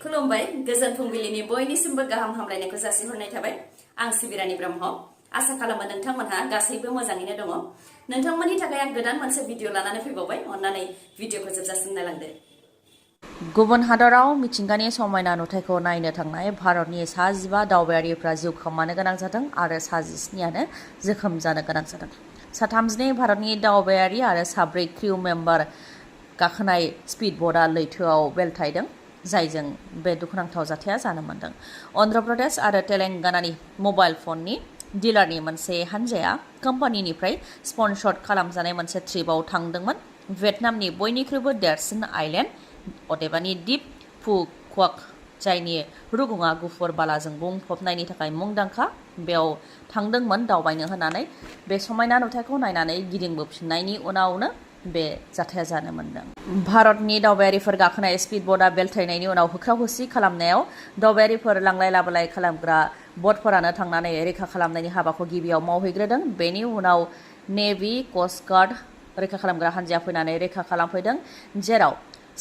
खुलुमबाय गोजोन फुंबिलिनि बयनिसिमबो गाहाम हामलायनायखौ जासिहरनाय थाबाय आं सिबिरानि ब्रह्म आसा खालामो नोंथांमोनहा गासैबो मोजाङैनो दङ नोंथांमोननि थाखाय आं गोदान मोनसे भिडिअ लानानै फैबावबाय अन्नानै भिडिअखौ जोबजासिम नायलांदो गुबुन हादराव मिथिंगानि समायना नुथायखौ नायनो थांनाय भारतनि सा 15 दावबायारिफ्रा जिउ खोमानो गोनां जादों आरो सा 19आनो जोखोम जानो गोनां जादों। सा 32 भारतनि दावबायारि आरो सा 4 क्रिउ मेम्बार गाखोनाय स्पिड बोटआ लैथोआव बेलथायदों जायजों बे दुखुनांथाव जाथाया जानो मोनदों। अन्ध्र प्रदेश आरो तेलेंगानानि मबाइल फननि डिलारनि मोनसे हानजाया कम्पानिनिफ्राय स्पन्सर्ड खालामजानाय मोनसे ट्रिपआव थांदोंमोन। भियेटनामनि बयनिख्रुइबो देरसिन आइलेन्ड अदेबानि दिप फुक्वाक जायनि रुगुङा गुफुर बालाजों बुंफबनायनि थाखाय मुंदांखा बेयाव थांदोंमोन दावबायनो होननानै बे समायना नुथायखौ नायनानै गिदिंबोफिननायनि उनावनो बे जाथाया जानो मोनदों। भारतनि दावबायारिफोर गाखोनाय स्पिड बोटआ बेलथायनायनि उनाव होख्राव होसि खालामनायाव दावबायारिफोर लांलाय लाबोलाय खालामग्रा बोटफोरानो थांनानै रैखा खालामनायनि हाबाखौ गिबियाव मावहैग्रोदों। बेनि उनाव नेभि क'स्ट गार्ड रैखा खालामग्रा हानजाया फैनानै रैखा खालामफैदों जेराव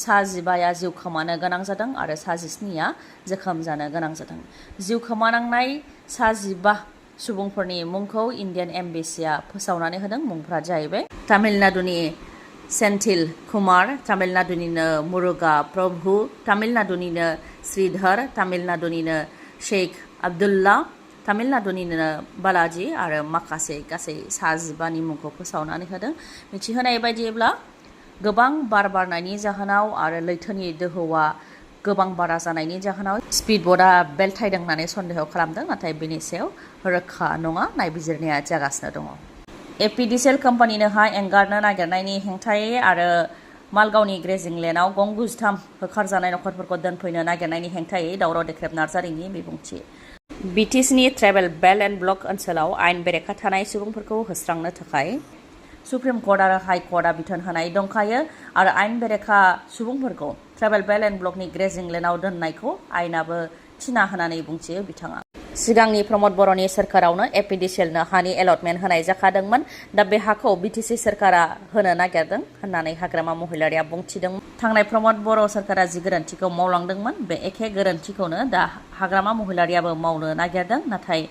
सा 15आ जिउ खोमानो गोनां जादों आरो सा 19आ जोखोम जानो गोनां जादों। जिउ खोमानांनाय सा 15 सुबुंफोरनि मुंखौ इन्डियान एम्बेसिया फोसावनानै होदों। मुंफोरा जाहैबाय तामिलनाडुनि सेन्थिल कुमार, तामिलनाडुनिनो मुरुगा प्रभु, तामिलनाडुनिनो श्रीधर, तामिलनाडुनिनो शेख आब्दुल्ला, तामिलनाडुनिनो बालाजी आरो माखासे गासै सा 15नि मुंखौ फोसावनानै होदों। मिथिहोनाय बायदिब्ला गोबां बार बारनायनि जाहोनाव आरो लैथोनि दोहौआ गोबां बारा जानायनि जाहोनाव स्पिड बोटआ बेलथायदों होननानै सन्देह खालामदों नाथाय बेनि सायाव रोखा नङा नायबिजिरनाया जागासिनो दङ। एपिडिसेल कम्पानिनो हा एंगारनो नागिरनायनि हेंथायै आरो मालगावनि ग्रेजिं लेन्डआव गं 93 होखारजानाय नखरफोरखौ दोनफैनो नागिरनायनि हेंथायै दावराव देख्रेब नार्जारिनि बिबुंथि। बिटिसिनि ट्राइबेल बेल्ट एन्ड ब्लक ओनसोलाव आयेन बेरेखा थानाय सुबुंफोरखौ होस्रांनो थाखाय सुप्रिम कर्ट आरो हाइ कर्टआ बिथोन होनाय दंखायो आरो आयेन बेरेखा सुबुंफोरखौ ट्राइबेल बेल्ट एन्ड ब्लकनि ग्रेजिं लेन्डआव दोननायखौ आयेनाबो थिना होनानै बुंथियो बिथाङा। सिगांनि प्रमद बर'नि सोरखारावनो एपिडिसिएलनो हानि एलटमेन्ट होनाय जाखादोंमोन। दा बे हाखौ बिटिसि सोरखारा होनो नागिरदों होननानै हाग्रामा महिलारिया बुंथिदोंमोन। थांनाय प्रमद बर' सोरखारा जि गोरोन्थिखौ मावलांदोंमोन बे एखे गोरोन्थिखौनो दा हाग्रामा महिलारियाबो मावनो नागिरदों नाथाय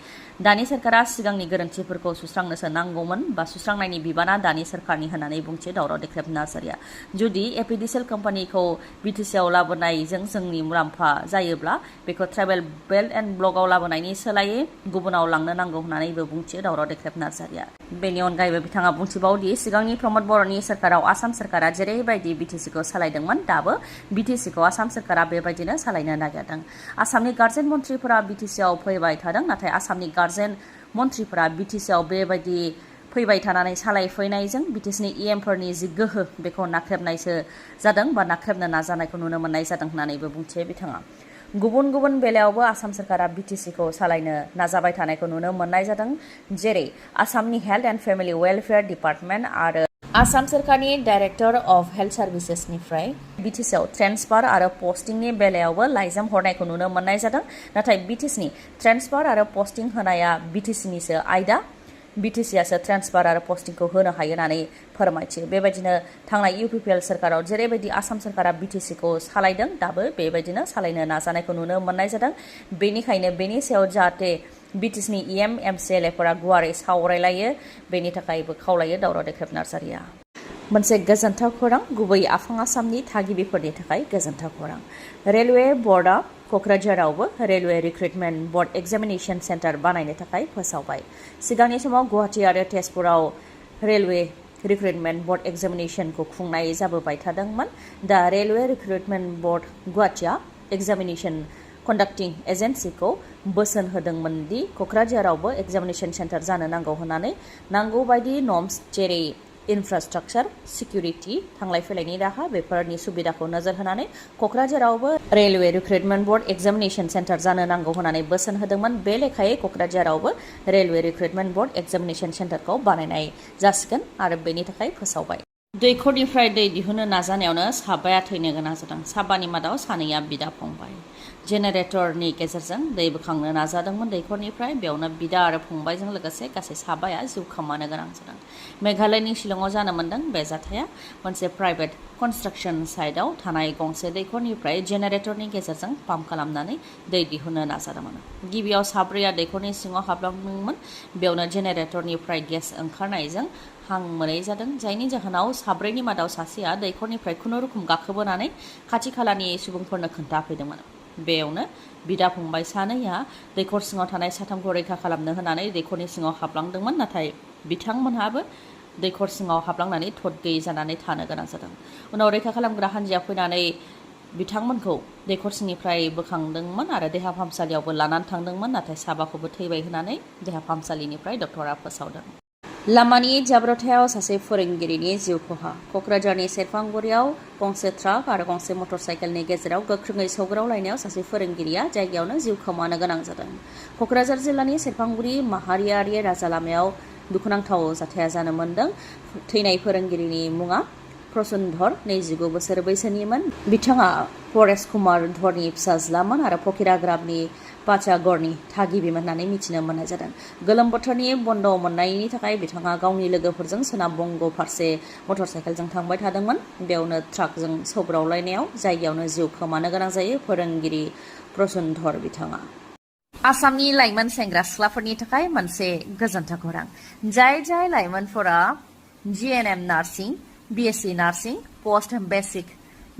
दानि सोरखारा सिगांनि गोरोन्थिफोरखौ सुस्रांनोसो नांगौमोन बा सुस्रांनायनि बिबाना दानि सोरखारनि होननानै बुंथियो दावराव देख्रेब नार्जारिया। जुदि एपिडिसिएल कम्पानिखौ बिटिसिआव लाबोनायजों जोंनि मुलाम्फा जायोब्ला बेखौ ट्राइबेल बेल्ट एन्ड ब्लकआव लाबोनायनि सोलायै गुबुनाव लांनो नांगौ होननानैबो बुंथियो दावराव देख्रेब नार्जारिया। बेनि अनगायैबो बिथाङा बुंथिबावदि सिगांनि प्रमद बर'नि सोरखाराव आसाम सोरखारा जेरैबायदि बिटिसिखौ सालायदोंमोन दाबो बिटिसिखौ आसाम सोरखारा बेबायदिनो सालायनो नागिरदों। आसामनि गार्जेन मन्थ्रिफोरा बिटिसिआव फैबाय थादों नाथाय आसामनि गार्जेन मन्थ्रिफोरा बिटिसिआव बेबायदि फैबाय थानानै सालायफैनायजों बिटिसिनि इएमफोरनि जि गोहो बेखौ नाख्रेबनायसो जादों बा नाख्रेबनो नाजानायखौ नुनो मोननाय जादों होननानैबो बुंथियो बिथाङा। गुबुन गुबुन बेलायावबो आसाम सोरखारा बिटिसिखौ सालायनो नाजाबाय थानायखौ नुनो मोननाय जादों जेरै आसामनि health and family welfare department आरो आसाम सोरखारनि डाइरेक्टर अफ हेल्थ सार्भिसेसनिफ्राय बिटिसिआव ट्रेन्सफार आरो पस्टिंनि बेलायावबो लाइजाम हरनायखौ नुनो मोननाय जादों नाथाय बिटिसिनि ट्रेन्सफार आरो पस्टिं होनाया बिटिसिनिसो आयदा बिटिसिआसो ट्रेन्सफार आरो पस्टिंखौ होनो हायो होननानै फोरमायथियो। बेबायदिनो थांनाय इउपिपिएल सोरखाराव जेरैबायदि आसाम सोरखारा बिटिसिखौ सालायदों दाबो बेबायदिनो सालायनो नाजानायखौ नुनो मोननाय जादों। बेनिखायनो बेनि सायाव जाहाथे बिटिसिनि इएम एमसिएलएफोरा गुवारै सावरायलायो बेनि थाखायबो खावलायो दावराव देख्रेब नार्जारिया। मोनसे गोजोनथाव खौरां गुबै आफां आसामनि थागिबिफोरनि थाखाय गोजोनथाव खौरां। रेलवे बर्डआ क'क्राझारावबो railway recruitment board examination centre बानायनो थाखाय फोसावबाय। सिगांनि समाव गुवाहाटी आरो तेजपुराव रेलवे रिक्रुटमेन्ट बर्ड एग्जामिनेशनखौ खुंनाय जाबोबाय थादोंमोन। दा रेलवे रिक्रुटमेन्ट बर्ड गुवाहाटीआ एग्जामिनेशन कन्डाक्टिं एजेन्सिखौ बोसोन होदोंमोन दि क'क्राझारावबो एग्जामिनेशन सेन्टार जानो नांगौ होननानै नांगौ बायदि नर्म्स जेरै इनफ्रास्ट्राक्चार सिकिउरिटि थांलाय फैलायनि राहा बेफोरनि सुबिदाखौ नोजोर होनानै क'क्राझारावबो railway recruitment board examination centre जानो नांगौ होननानै बोसोन होदोंमोन। बे लेखायै क'क्राझारावबो रेलवे रिक्रुटमेन्ट बर्ड एग्जामिनेशन सेन्टारखौ बानायनाय जासिगोन आरो बेनि थाखाय फोसावबाय। दैखरनिफ्राय दै दिहुननो नाजानायावनो साबाया थैनो गोनां जादों। साबानि मादाव सानैया बिदा फंबाय। जेनेरेटरनि गेजेरजों दै बोखांनो नाजादोंमोन दैखरनिफ्राय बेयावनो बिदा आरो फंबायजों लोगोसे गासै साबाया जिउ खोमानो गोनां जादों। मेघालयनि शिलंआव जानो मोनदों बे जाथाया मोनसे प्राइभेट कनस्ट्राक्सन साइटआव थानाय गंसे दैखरनिफ्राय जेनेरेटरनि गेजेरजों पाम्प खालामनानै दै दिहुननो नाजादोंमोन। गिबियाव साब्रैया दैखरनि सिङाव हाबलांदोंमोन बेयावनो जेनेरेटरनिफ्राय गेस ओंखारनायजों हां मोनै जादों जायनि जाहोनाव साब्रैनि मादाव सासेया दैखरनिफ्राय खुनुरुखुम गाखोबोनानै खाथि खालानि सुबुंफोरनो खोन्थाफैदोंमोन। बेयावनो बिदा फंबाय सानैया दैखर सिङाव थानाय साथामखौ रैखा खालामनो होनानै दैखरनि सिङाव हाबलांदोंमोन नाथाय बिथांमोनहाबो दैखर सिङाव हाबलांनानै थद गैयै जानानै थानो गोनां जादों। उनाव रैखा खालामग्रा हान्जाया फैनानै बिथांमोनखौ दैखर सिंनिफ्राय बोखांदोंमोन आरो देहा फाहामसालियावबो लानानै थांदोंमोन नाथाय साबाखौबो थैबाय होननानै देहा फाहामसालिनिफ्राय डक्टरा फोसावदों। लामानि जाब्रबथायाव सासे फोरोंगिरिनि जिउ खहा। क'क्राझारनि सेरफांगुरियाव गंसे ट्राक आरो गंसे मटर साइकेलनि गेजेराव गोख्रोङै सौग्रावलायनायाव सासे फोरोंगिरिया जायगायावनो जिउ खोमानो गोनां जादों। क'क्राझार जिल्लानि सेरफांगुरि माहारियारि राजा लामायाव दुखुनांथाव जाथाया जानो मोनदों। थैनाय फोरोंगिरिनि मुङा प्रसुनधर 29 बोसोर बैसोनिमोन। बिथाङा परेश कुमार धरनि फिसाज्लामोन आरो फकिराग्रामनि पाचागड़नि थागिबिमोन होननानै मिथिनो मोननाय जादों। गोलोम बोथोरनि बन्द मोननायनि थाखाय बिथाङा गावनि लोगोफोरजों सोनाब बंग फारसे मटर साइकेलजों थांबाय थादोंमोन। बेयावनो ट्राकजों सौग्रावलायनायाव जायगायावनो जिउ खोमानो गोनां जायो फोरोंगिरि प्रसुनधर बिथाङा। आसामनि लाइमोन सेंग्रा सिख्लाफोरनि थाखाय मोनसे गोजोनथाव खौरां। जाय लाइमोनफोरा GNM nursing, BSc nursing, post basic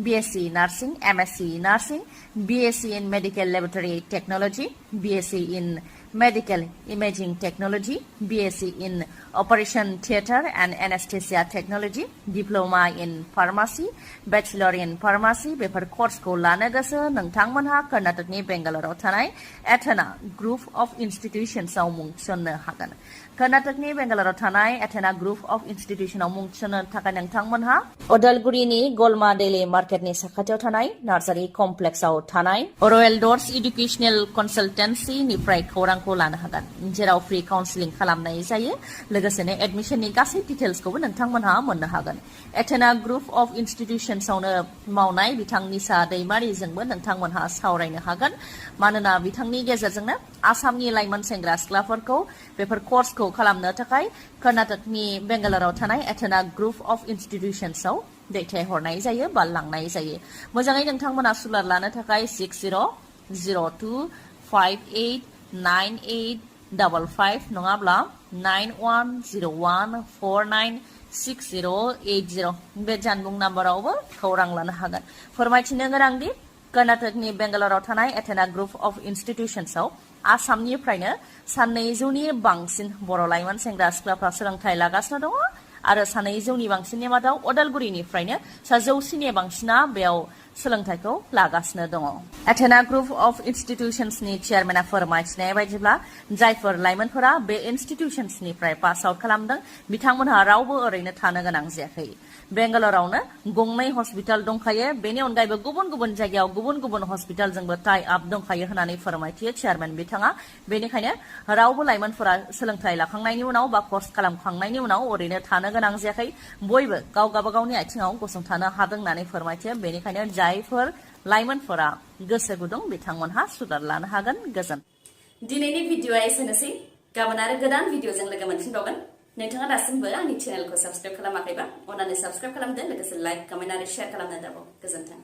BSc nursing, MSc nursing, BSc in Medical Laboratory Technology, BSc in Medical Imaging Technology, BSc in Operation Theatre and Anesthesia Technology, Diploma in Pharmacy, Bachelor in Pharmacy बेफोर कर्सखौ लानो गोसो नोंथांमोनहा कर्नाटकनि बेंगालराव थानाय Athena group of इन्स्टिट्यूशन्सआव मुं थिसननो हागोन। कर्नाटकनि बेंगालराव थानाय एथेना ग्रुप अफ इन्स्टिट्यूशनआव मुं थिसननो थाखाय नोंथांमोनहा अदालगुरिनि गलमा डेली मार्केटनि साखाथियाव थानाय नार्सारि कमप्लेक्सआव थानाय रयेल डर्स इडुकेशनेल कनसालटेन्सिनिफ्राय खौरांखौ लानो हागोन जेराव फ्रि काउन्सिलिं खालामनाय जायो। लोगोसेनो एडमिशननि गासै डिटेल्सखौबो नोंथांमोनहा मोननो हागोन। एथेना ग्रुप अफ इन्स्टिट्यूशन्सआवनो मावनाय बिथां निसा दैमारिजोंबो नोंथांमोनहा सावरायनो हागोन मानोना बिथांनि गेजेरजोंनो आसामनि लाइमोन सेंग्रा सिख्लाफोरखौ बेफोर कर्सखौ खालामनो थाखाय कर्नाटकनि बेंगालराव थानाय एथेना ग्रुप अफ इन्स्टिट्यूशन्सआव दैथायहरनाय जायो बा लांनाय जायो। मोजाङै नोंथांमोना सुलाद लानो थाखाय 6002589855 नङाब्ला 9101496080 बे जानबुं नाम्बारावबो खौरां लानो हागोन। फोरमायथिनो गोनांदि कर्नाटकनि बेंगालराव थानाय एथेना ग्रुप अफ इन्स्टिट्यूशन्सआव आसामनिफ्रायनो 200नि बांसिन बर' लाइमोन सेंग्रा सिख्लाफ्रा सोलोंथाइ लागासिनो दङ आरो 200नि बांसिननि मादाव अदालगुरिनिफ्रायनो 100नि बांसिना बेयाव सोलोंथाइखौ लागासिनो दङ। एथेना ग्रुप अफ इन्स्टिट्यूशन्सनि चेयारमेना फोरमायथिनाय बायदिब्ला जायफोर लाइमोनफोरा बे इन्स्टिट्यूशन्सनिफ्राय पास आउट खालामदों बिथांमोनहा रावबो ओरैनो थानो गोनां जायाखै। बेंगालरावनो 2 हस्पिटाल दंखायो। बेनि अनगायैबो गुबुन गुबुन जायगायाव गुबुन गुबुन हस्पिटालजोंबो टाइ आप दंखायो होननानै फोरमायथियो चेयारमेन बिथाङा। बेनिखायनो रावबो लाइमोनफोरा सोलोंथाइ लाखांनायनि उनाव बा कर्स खालामखांनायनि उनाव ओरैनो थानो गोनां जायाखै। बयबो गावबा गावनि आथिङाव गसंथानो हादों होननानै फोरमायथियो। बेनिखायनो जायफोर लाइमोनफोरा गोसो गुदुं बिथांमोनहा सुलाद लानो हागोन। गोजोन। दिनैनि भिडिअआ एसेनोसै। गाबोन आरो गोदान भिडिअजों लोगो मोनफिनबावगोन। नोंथाङा दासिमबो आंनि चेनेलखौ साबस्क्राइब खालामाखैबा अन्नानै साबस्क्राइब खालामदो लोगोसे लाइक, कमेन्ट आरो शेयार खालामनो दाबाव। गोजोन्थों।